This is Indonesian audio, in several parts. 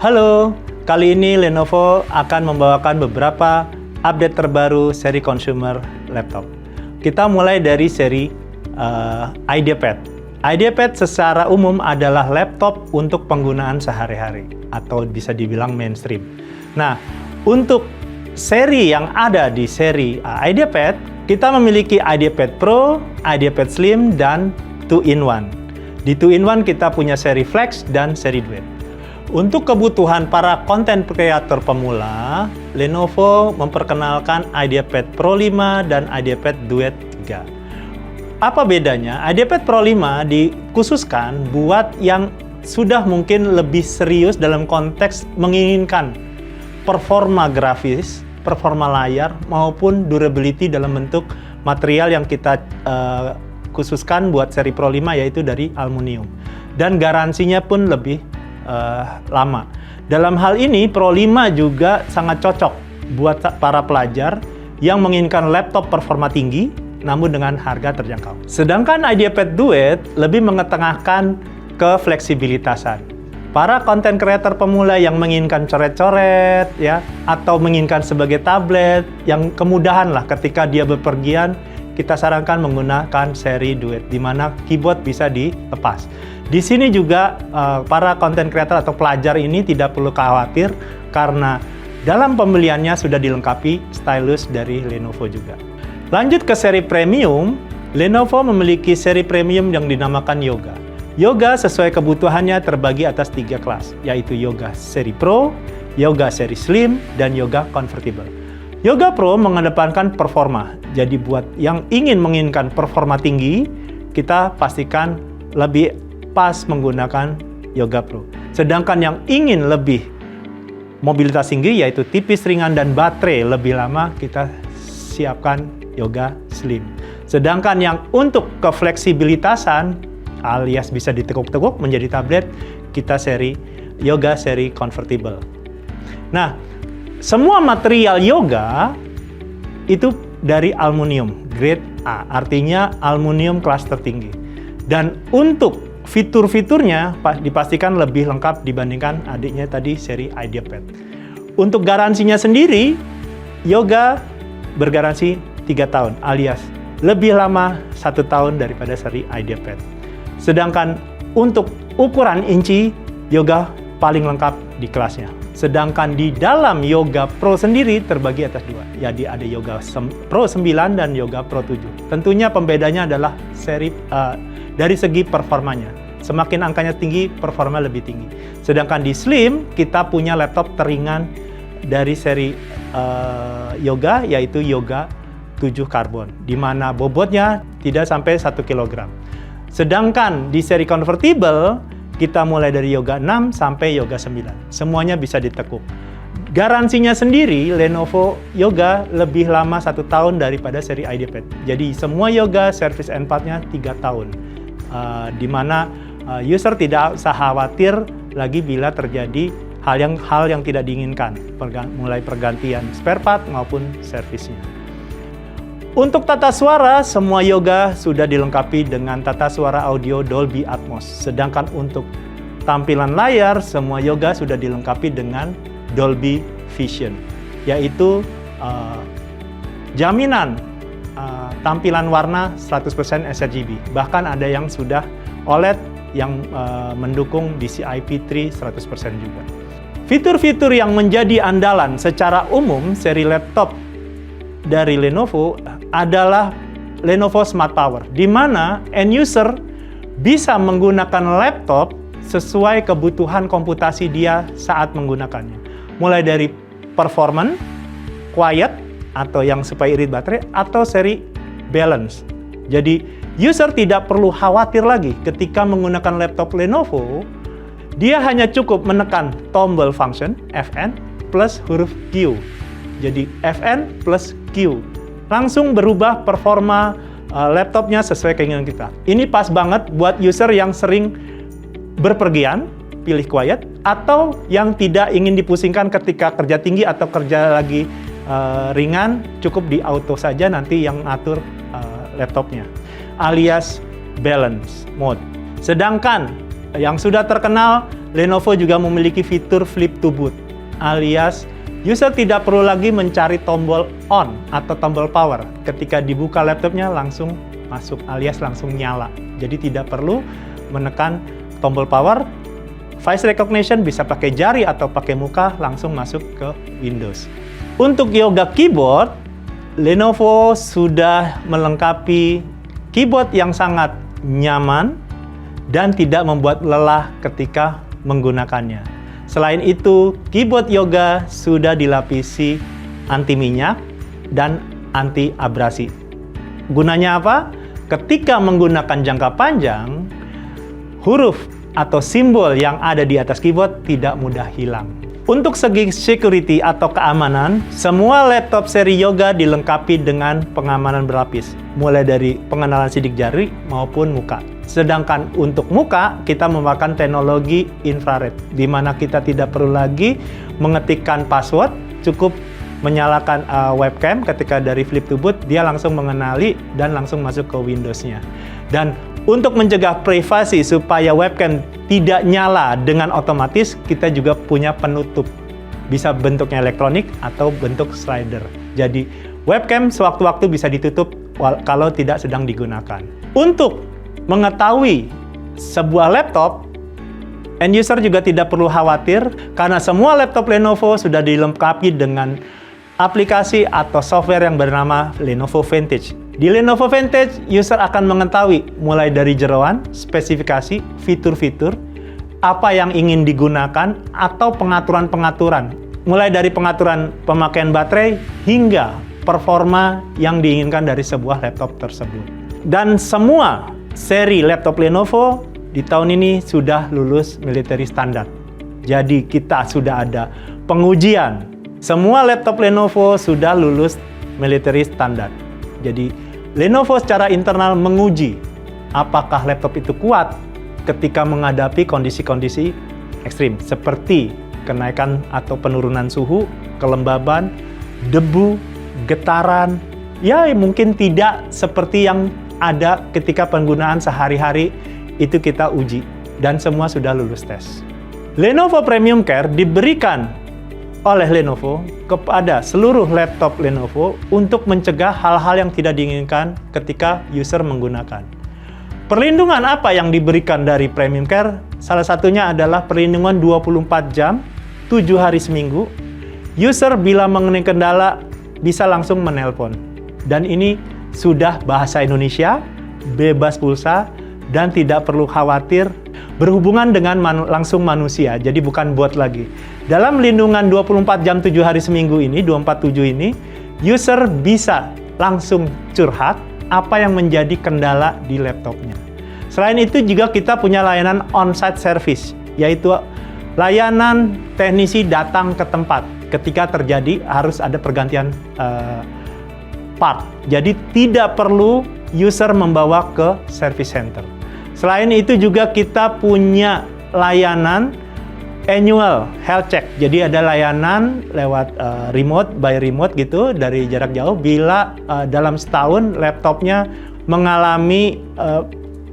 Halo, kali ini Lenovo akan membawakan beberapa update terbaru seri consumer laptop. Kita mulai dari seri IdeaPad. IdeaPad secara umum adalah laptop untuk penggunaan sehari-hari atau bisa dibilang mainstream. Nah, untuk seri yang ada di seri IdeaPad, kita memiliki IdeaPad Pro, IdeaPad Slim, dan 2-in-1. Di 2-in-1 kita punya seri Flex dan seri Duet. Untuk kebutuhan para konten kreator pemula, Lenovo memperkenalkan IdeaPad Pro 5 dan IdeaPad Duet 3. Apa bedanya? IdeaPad Pro 5 dikhususkan buat yang sudah mungkin lebih serius dalam konteks menginginkan performa grafis, performa layar, maupun durability dalam bentuk material yang kita khususkan buat seri Pro 5 yaitu dari aluminium. Dan garansinya pun lebih lama. Dalam hal ini, Pro 5 juga sangat cocok buat para pelajar yang menginginkan laptop performa tinggi, namun dengan harga terjangkau. Sedangkan IdeaPad Duet lebih mengetengahkan kefleksibilitasan. Para konten kreator pemula yang menginginkan coret-coret, ya, atau menginginkan sebagai tablet, yang kemudahan lah ketika dia bepergian, kita sarankan menggunakan seri Duet, di mana keyboard bisa dilepas. Di sini juga para konten kreator atau pelajar ini tidak perlu khawatir karena dalam pembeliannya sudah dilengkapi stylus dari Lenovo juga. Lanjut ke seri premium, Lenovo memiliki seri premium yang dinamakan Yoga. Yoga sesuai kebutuhannya terbagi atas 3 kelas, yaitu Yoga seri Pro, Yoga seri Slim, dan Yoga Convertible. Yoga Pro mengedepankan performa, jadi buat yang menginginkan performa tinggi, kita pastikan lebih pas menggunakan Yoga Pro. Sedangkan yang ingin lebih mobilitas tinggi, yaitu tipis, ringan, dan baterai lebih lama, kita siapkan Yoga Slim. Sedangkan yang untuk kefleksibilitasan, alias bisa ditekuk-tekuk menjadi tablet, kita Yoga seri Convertible. Nah, semua material Yoga itu dari aluminium, grade A, artinya aluminium kelas tertinggi. Dan untuk fitur-fiturnya dipastikan lebih lengkap dibandingkan adiknya tadi seri IdeaPad. Untuk garansinya sendiri, Yoga bergaransi 3 tahun, alias lebih lama 1 tahun daripada seri IdeaPad. Sedangkan untuk ukuran inci, Yoga paling lengkap di kelasnya. Sedangkan di dalam Yoga Pro sendiri terbagi atas 2. Jadi ada Yoga Pro 9 dan Yoga Pro 7. Tentunya pembedanya adalah dari segi performanya. Semakin angkanya tinggi, performa lebih tinggi. Sedangkan di Slim, kita punya laptop teringan dari seri Yoga, yaitu Yoga 7 Carbon, di mana bobotnya tidak sampai 1 kg. Sedangkan di seri Convertible, kita mulai dari Yoga 6 sampai Yoga 9. Semuanya bisa ditekuk. Garansinya sendiri, Lenovo Yoga lebih lama 1 tahun daripada seri IdeaPad. Jadi semua Yoga service and part-nya 3 tahun. Di mana user tidak usah khawatir lagi bila terjadi hal yang tidak diinginkan, mulai pergantian spare part maupun servisnya. Untuk tata suara, semua Yoga sudah dilengkapi dengan tata suara audio Dolby Atmos. Sedangkan untuk tampilan layar, semua Yoga sudah dilengkapi dengan Dolby Vision, yaitu jaminan tampilan warna 100% sRGB. Bahkan ada yang sudah OLED yang mendukung DCI-P3 100% juga. Fitur-fitur yang menjadi andalan secara umum seri laptop dari Lenovo adalah Lenovo Smart Power, di mana end user bisa menggunakan laptop sesuai kebutuhan komputasi dia saat menggunakannya. Mulai dari performance, quiet, atau yang supaya irit baterai, atau seri balance. Jadi, user tidak perlu khawatir lagi ketika menggunakan laptop Lenovo, dia hanya cukup menekan tombol function, Fn, plus huruf Q. Jadi, Fn plus Q. Langsung berubah performa laptopnya sesuai keinginan kita. Ini pas banget buat user yang sering berpergian, pilih quiet, atau yang tidak ingin dipusingkan ketika kerja tinggi atau kerja lagi ringan, cukup di auto saja nanti yang ngatur laptopnya, alias balance mode. Sedangkan Yang sudah terkenal, Lenovo juga memiliki fitur flip to boot, alias user tidak perlu lagi mencari tombol on atau tombol power. Ketika dibuka laptopnya langsung masuk, alias langsung nyala. Jadi tidak perlu menekan tombol power. Face recognition bisa pakai jari atau pakai muka, langsung masuk ke Windows. Untuk Yoga Keyboard, Lenovo sudah melengkapi keyboard yang sangat nyaman dan tidak membuat lelah ketika menggunakannya. Selain itu, keyboard Yoga sudah dilapisi anti minyak dan anti abrasi. Gunanya apa? Ketika menggunakan jangka panjang, huruf atau simbol yang ada di atas keyboard tidak mudah hilang. Untuk segi security atau keamanan, semua laptop seri Yoga dilengkapi dengan pengamanan berlapis, mulai dari pengenalan sidik jari maupun muka. Sedangkan untuk muka, kita memakai teknologi infrared, di mana kita tidak perlu lagi mengetikkan password, cukup menyalakan webcam ketika dari flip to boot, dia langsung mengenali dan langsung masuk ke Windows-nya. Dan untuk mencegah privasi supaya webcam tidak nyala dengan otomatis, kita juga punya penutup. Bisa bentuknya elektronik atau bentuk slider. Jadi webcam sewaktu-waktu bisa ditutup kalau tidak sedang digunakan. Untuk mengetahui sebuah laptop, end user juga tidak perlu khawatir karena semua laptop Lenovo sudah dilengkapi dengan aplikasi atau software yang bernama Lenovo Vantage. Di Lenovo Vantage, user akan mengetahui mulai dari jeroan, spesifikasi, fitur-fitur, apa yang ingin digunakan, atau pengaturan-pengaturan. Mulai dari pengaturan pemakaian baterai hingga performa yang diinginkan dari sebuah laptop tersebut. Dan semua seri laptop Lenovo di tahun ini sudah lulus military standard. Jadi kita sudah ada pengujian. Semua laptop Lenovo sudah lulus military standard. Jadi Lenovo secara internal menguji apakah laptop itu kuat ketika menghadapi kondisi-kondisi ekstrim seperti kenaikan atau penurunan suhu, kelembaban, debu, getaran. Ya mungkin tidak seperti yang ada ketika penggunaan sehari-hari, itu kita uji dan semua sudah lulus tes. Lenovo Premium Care diberikan oleh Lenovo kepada seluruh laptop Lenovo untuk mencegah hal-hal yang tidak diinginkan ketika user menggunakan. Perlindungan apa yang diberikan dari Premium Care? Salah satunya adalah perlindungan 24 jam, 7 hari seminggu. User bila mengenai kendala bisa langsung menelpon. Dan ini sudah bahasa Indonesia, bebas pulsa, dan tidak perlu khawatir berhubungan dengan langsung manusia, jadi bukan bot lagi. Dalam lindungan 24 jam 7 hari seminggu ini, 247 ini, user bisa langsung curhat apa yang menjadi kendala di laptopnya. Selain itu juga kita punya layanan on-site service, yaitu layanan teknisi datang ke tempat ketika terjadi harus ada pergantian part. Jadi tidak perlu user membawa ke service center. Selain itu juga kita punya layanan annual health check. Jadi ada layanan lewat remote, by remote gitu dari jarak jauh bila dalam setahun laptopnya mengalami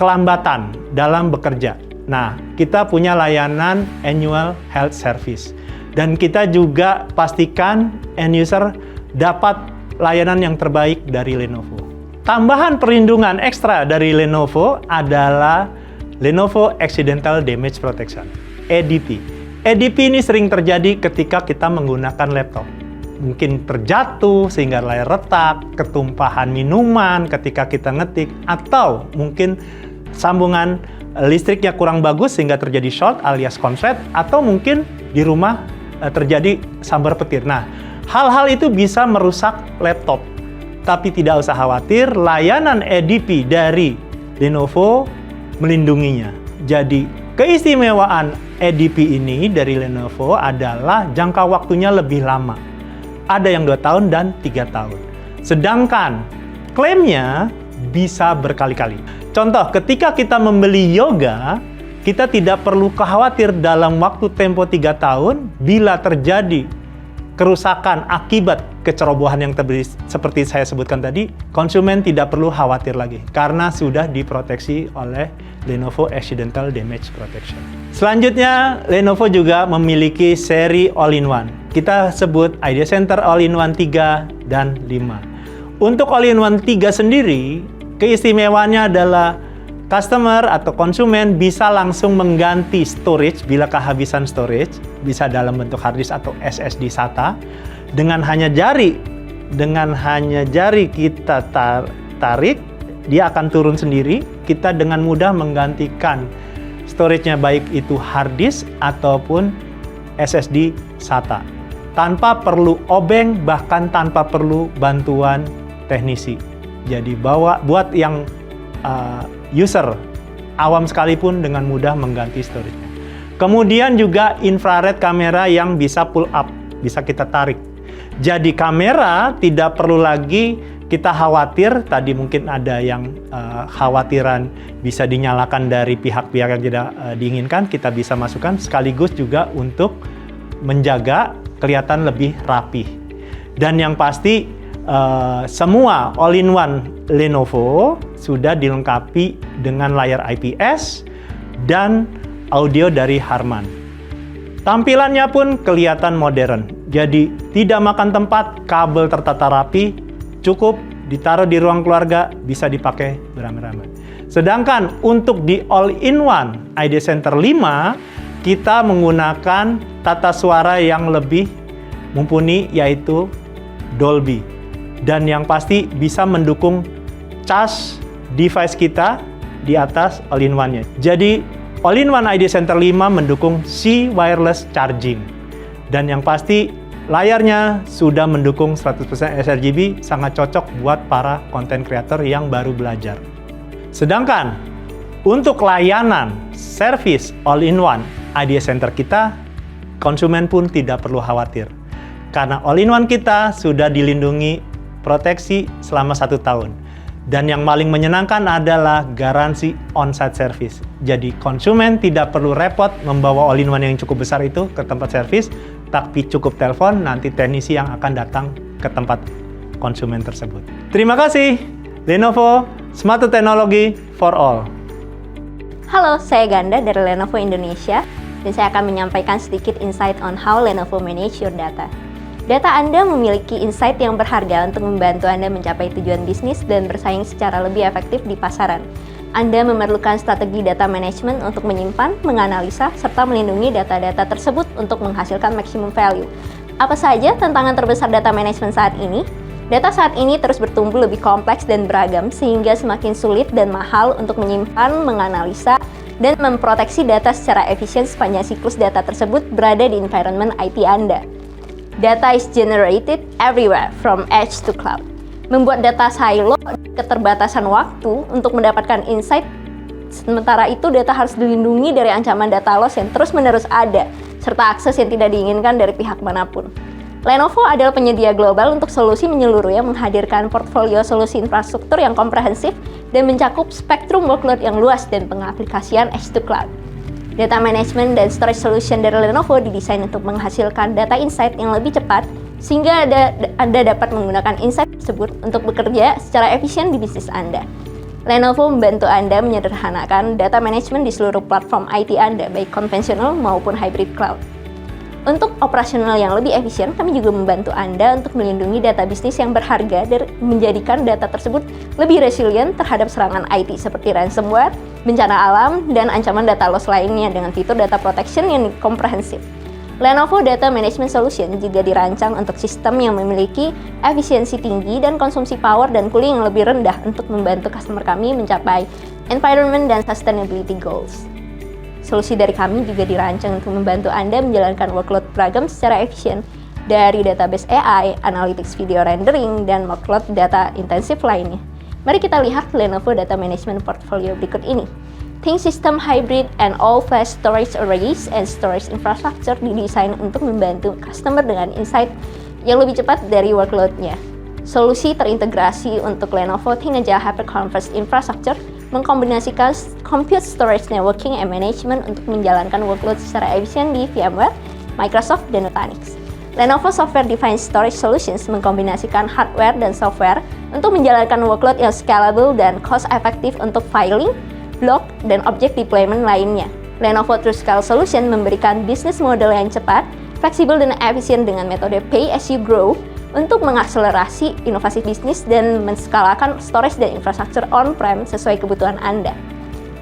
kelambatan dalam bekerja. Nah, kita punya layanan annual health service. Dan kita juga pastikan end user dapat layanan yang terbaik dari Lenovo. Tambahan perlindungan ekstra dari Lenovo adalah Lenovo Accidental Damage Protection, ADP. ADP ini sering terjadi ketika kita menggunakan laptop. Mungkin terjatuh sehingga layar retak, ketumpahan minuman ketika kita ngetik, atau mungkin sambungan listriknya kurang bagus sehingga terjadi short alias konslet, atau mungkin di rumah terjadi sambar petir. Nah, hal-hal itu bisa merusak laptop. Tapi tidak usah khawatir, layanan ADP dari Lenovo melindunginya. Jadi, keistimewaan ADP ini dari Lenovo adalah jangka waktunya lebih lama. Ada yang 2 tahun dan 3 tahun. Sedangkan klaimnya bisa berkali-kali. Contoh, ketika kita membeli Yoga, kita tidak perlu khawatir dalam waktu tempo 3 tahun bila terjadi kerusakan akibat kecerobohan yang terjadi seperti saya sebutkan tadi, konsumen tidak perlu khawatir lagi karena sudah diproteksi oleh Lenovo Accidental Damage Protection. Selanjutnya, Lenovo juga memiliki seri All-in-One. Kita sebut Idea Center All-in-One 3 dan 5. Untuk All-in-One 3 sendiri, keistimewaannya adalah customer atau konsumen bisa langsung mengganti storage bila kehabisan storage, bisa dalam bentuk hard disk atau SSD SATA. Dengan hanya jari kita tarik, dia akan turun sendiri. Kita dengan mudah menggantikan storage-nya baik itu hard disk ataupun SSD SATA. Tanpa perlu obeng, bahkan tanpa perlu bantuan teknisi. Jadi buat yang user awam sekalipun dengan mudah mengganti storage-nya. Kemudian juga infrared kamera yang bisa pull up, bisa kita tarik. Jadi kamera tidak perlu lagi kita khawatir, tadi mungkin ada yang khawatiran bisa dinyalakan dari pihak-pihak yang tidak diinginkan, kita bisa masukkan sekaligus juga untuk menjaga kelihatan lebih rapi. Dan yang pasti semua all-in-one Lenovo sudah dilengkapi dengan layar IPS dan audio dari Harman. Tampilannya pun kelihatan modern, jadi tidak makan tempat, kabel tertata rapi, cukup ditaruh di ruang keluarga, bisa dipakai beramai-ramai. Sedangkan untuk di all-in-one Idea Center 5, kita menggunakan tata suara yang lebih mumpuni, yaitu Dolby. Dan yang pasti bisa mendukung cas device kita di atas all-in-one-nya. Jadi all-in-one Idea Center 5 mendukung C wireless charging. Dan yang pasti layarnya sudah mendukung 100% sRGB, sangat cocok buat para content creator yang baru belajar. Sedangkan untuk layanan service all-in-one Idea Center kita, konsumen pun tidak perlu khawatir. Karena all-in-one kita sudah dilindungi proteksi selama 1 tahun. Dan yang paling menyenangkan adalah garansi on-site service. Jadi konsumen tidak perlu repot membawa all-in-one yang cukup besar itu ke tempat servis, tapi cukup telepon, nanti teknisi yang akan datang ke tempat konsumen tersebut. Terima kasih, Lenovo, Smart Technology for All. Halo, saya Ganda dari Lenovo Indonesia, dan saya akan menyampaikan sedikit insight on how Lenovo manage your data. Data Anda memiliki insight yang berharga untuk membantu Anda mencapai tujuan bisnis dan bersaing secara lebih efektif di pasaran. Anda memerlukan strategi data management untuk menyimpan, menganalisa, serta melindungi data-data tersebut untuk menghasilkan maximum value. Apa saja tantangan terbesar data management saat ini? Data saat ini terus bertumbuh lebih kompleks dan beragam, sehingga semakin sulit dan mahal untuk menyimpan, menganalisa, dan memproteksi data secara efisien sepanjang siklus data tersebut berada di environment IT Anda. Data is generated everywhere, from edge to cloud. Membuat data silo keterbatasan waktu untuk mendapatkan insight, sementara itu data harus dilindungi dari ancaman data loss yang terus-menerus ada, serta akses yang tidak diinginkan dari pihak manapun. Lenovo adalah penyedia global untuk solusi menyeluruh yang menghadirkan portfolio solusi infrastruktur yang komprehensif dan mencakup spektrum workload yang luas dan pengaplikasian edge to cloud. Data management dan storage solution dari Lenovo didesain untuk menghasilkan data insight yang lebih cepat, sehingga Anda dapat menggunakan insight tersebut untuk bekerja secara efisien di bisnis Anda. Lenovo membantu Anda menyederhanakan data management di seluruh platform IT Anda, baik konvensional maupun hybrid cloud. Untuk operasional yang lebih efisien, kami juga membantu Anda untuk melindungi data bisnis yang berharga dan menjadikan data tersebut lebih resilient terhadap serangan IT seperti ransomware, bencana alam, dan ancaman data loss lainnya dengan fitur data protection yang komprehensif. Lenovo Data Management Solution juga dirancang untuk sistem yang memiliki efisiensi tinggi dan konsumsi power dan cooling yang lebih rendah untuk membantu customer kami mencapai environment dan sustainability goals. Solusi dari kami juga dirancang untuk membantu Anda menjalankan workload beragam secara efisien, dari database AI, analytics video rendering, dan workload data intensif lainnya. Mari kita lihat Lenovo Data Management Portfolio berikut ini. Think System Hybrid and All-Flash Storage Arrays and Storage Infrastructure didesain untuk membantu customer dengan insight yang lebih cepat dari workload-nya. Solusi terintegrasi untuk Lenovo Think Agile Hyperconverged Infrastructure mengkombinasikan compute, storage, networking, and management untuk menjalankan workload secara efisien di VMware, Microsoft, dan Nutanix. Lenovo Software Defined Storage Solutions mengkombinasikan hardware dan software untuk menjalankan workload yang scalable dan cost-efektif untuk filing, block, dan object deployment lainnya. Lenovo TrueScale Solution memberikan bisnis model yang cepat, fleksibel, dan efisien dengan metode Pay as you grow untuk mengakselerasi inovasi bisnis dan menskalakan storage dan infrastruktur on-prem sesuai kebutuhan Anda.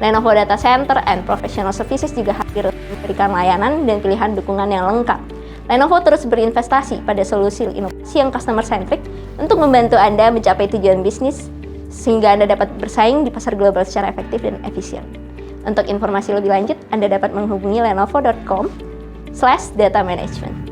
Lenovo Data Center and Professional Services juga hadir memberikan layanan dan pilihan dukungan yang lengkap. Lenovo terus berinvestasi pada solusi inovasi yang customer-centric untuk membantu Anda mencapai tujuan bisnis sehingga Anda dapat bersaing di pasar global secara efektif dan efisien. Untuk informasi lebih lanjut, Anda dapat menghubungi lenovo.com/data management.